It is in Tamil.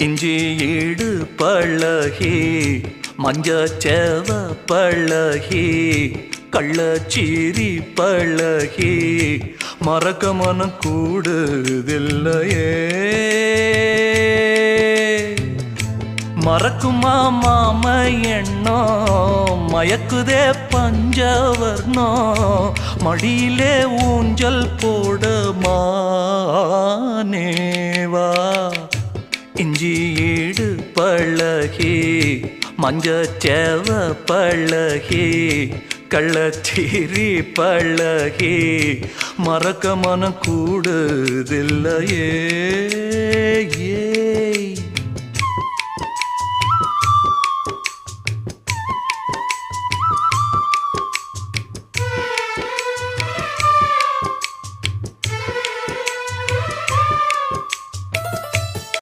இஞ்சி ஈடு பழகி மஞ்சச்சேவ பழகி கள்ளச்சீரி பழகி மறக்க மனம் கூடுதில்லையே. மறக்குமா மாம எண்ணம் மயக்குதே பஞ்சவர்ணம் மடியிலே ஊஞ்சல் போட மானேவா. இஞ்சி ஈடு பழகி மஞ்சச்சேவ பழகி கள்ளச்சீரி பழகி மறக்க மனம் கூடுதில்லையே.